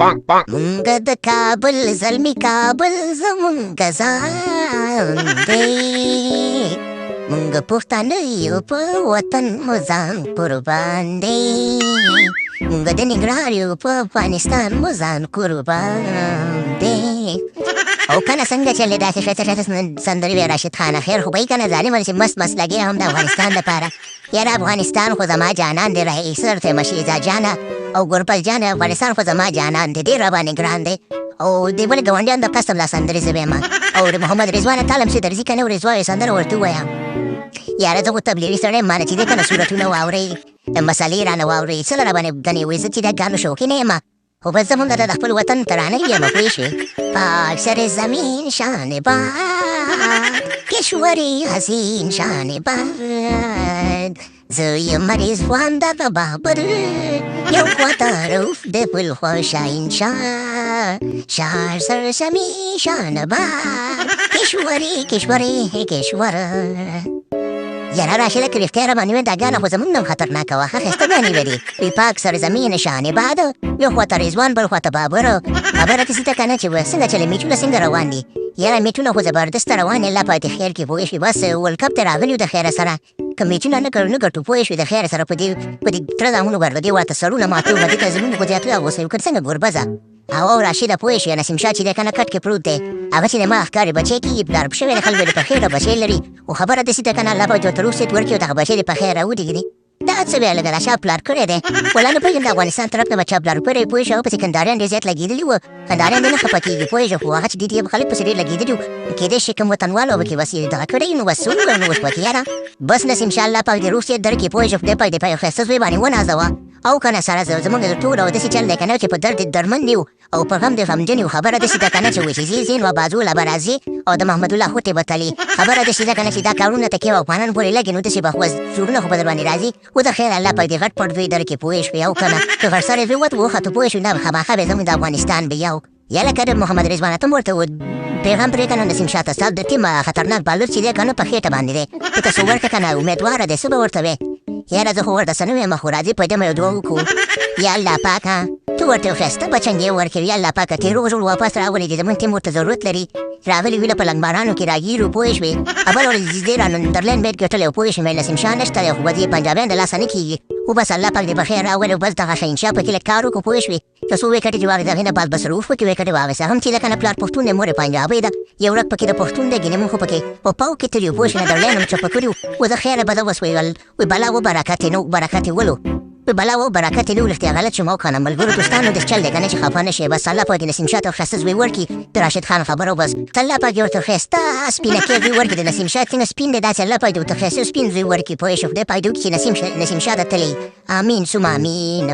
مونږ د کابل زلمی کابل زمونږ ځان دی مونږ پښتانه یو په وطن مو ځان قربان دی مونږ د ننګرهار یو په افغانستان مو ځان قربان دی او کنه څنګه چلې داسې ښایسته ښایسته سندرې وې راشد خانه خیر خو به یې کنه ظالمه داسې مست مست لګې هم د افغانستان لپاره یاره افغانستان خو زما جانان دی رئیسر ته مشیزه جانه او ګورپل جانه افغانستان خو زما جانان دی ډېر راباندې ګران دی او د بلې ګاونډیان د قسم دا سندرې زه ویمه او د محمد رضوانه تالم چې درځي که نه رضوا یې سندره ورته ووایم یاره زه خو تبلیغي سړی یم مانه چې دی که نه صورتونه واورئ مسلې رانه واورئ څه له راباندې ګنې وایي زه چې د ګانو شوقي نه یم خو بس زه هم د خپل وطن ترانه یم پوه شوې پاک سر زمین شان باد کشوری حسین شان باد زه یم رضوان د بابر یو خواته روف د پل خوا شهر سرسمی شان باد کشوری یاره راشده که رښتیا راباندې وایي دا ګانه خو زمونږ نه هم خطرناکه وه ښه ښایسته ګانې وې وی پاک سرزمین شان باد یو خواته رضوان بل خواته بابر خبره داسې ده که نه چې څنګه چلې میچونه څنګه روان دي یاره میچونه خو زبردسته روان دي الله پاک دې خیر کړي پوه شوې بس ورلډ کپ ته راغلي د خیره سره که میچونه نه ګټو پوه شوې د خیره سره په دې تره دامونو ګرده دې ورته سرونه ماتو به دې ته زمونږ خو زیاتره غوسه وکړ څنګه ګوربزه او راشده پوه شوې نسیم شاه چې دی که نه کټ کې پروت دی هغه چې د ما ښکاري بچی کېږي پلار شوی د خلکو د په خیره بچی لري خو خبره داسې ده که نه الله پاک ورته روغ صحت ورکړي او دغه بچی دې په خیر راودېږي دا څه بیا لږه دا چا پلار کړی دی ولا نه پوهېږم د افغانستان طرف نه به چا پلار کړی پوه شوه پسې کنداریان ډېر زیات لګېدلي وو کنداریان دې نه خفه کېږي پوه شوه خو هغه چې دي دې خلک پسې ډېر لګېدلي وو کېدای شي کوم وطنوالو به کې بس یې دغه کړی نو بس څه وکړو نو اوس پکې یاره بس نسیم شاه الله پاک دې روغ صحت درکړي پوه شوه خدای پاک دې په یو ښایسته زوی باندې ونازوه او کنه سره زمونږ د ټول او داسې چل دی که نه چې په درد درمند یو او په غم د غمجن یو خبره داسې ده که نه چې وایي چې زین و بازو له به راځي او د محمد الله خوټې به تلي خبره داسې ده که نه چې دا کارونه تکې او افغانان پورې لګي نو داسې به خو زړونه خو به در باندې راځي و د خیر الله پاک دې غټ پټ زوی درکړي پوه شوې او که نه که غټ سری زوی وت وخته پوه شوې نه خامخا به زموږ د افغانستان به یو یا لکه د محمد رضوانه ته م ورته پیغام پرې که نه نسیم شاه ته ستا د ټیم خطرناک بالر چې دی که نه په خېټه باندې دی ته ته څه ورکړه که نه امیدواره دی څه به ورته وې یاره زه خو ورته څه نه ویم خو راځي په دې مې یو دوه وکړو یا الله پاکه ته ورته یو ښایسته بچنګې ورکړې یا الله پاکه تې روغ جوړ واپس راولې چې زمونږ ټیم ورته ضرورت لري راغلي وي له په لنګبارانو کې راګیرو پوه شوې بله ورځ دې را نیدرلینډ بیټ ګټلی پوه شوې نسیم شاه نشته دی خو به دې پنجابیان د لاسه نه کېږي خو بس الله پاک دې په خیر راولې بس دغه شهنشاه پکې لږ کار وکړو پوه شوې که څو ویکټې چې واخېست هغې نه بعد بس روف پکې ویکټې واخېسته هم چې ده که نه پلار پښتون دی مور یې پنجابۍ ده یو ورځ پکې د پښتون دی ګینې مونږ خو پکې په پاو کې تلي پوه شوې نیدرلینډ هم چپه کړي و زه خیره به زه اوس وی بلا و برکت نو برکت ولو بلا و برکت نو رښتیا غلط شوم او که نه ملګرو دوستانو داسې چل دی که نه چې خفه نه شي بس الله پاک دې نسیم شاه ته ښایسته زوی ورکړي د راشد خان خبره بس الله پاک یې ورته ښایسته سپینکۍ زوی ورکړي د نسیم شاه څنګه سپین دی داسې الله پاک دې ورته ښایسته سپین زوی ورکړي پوه شو خدای پاک دې وکړي چې نسیم شاه ته تللی امین ثم امین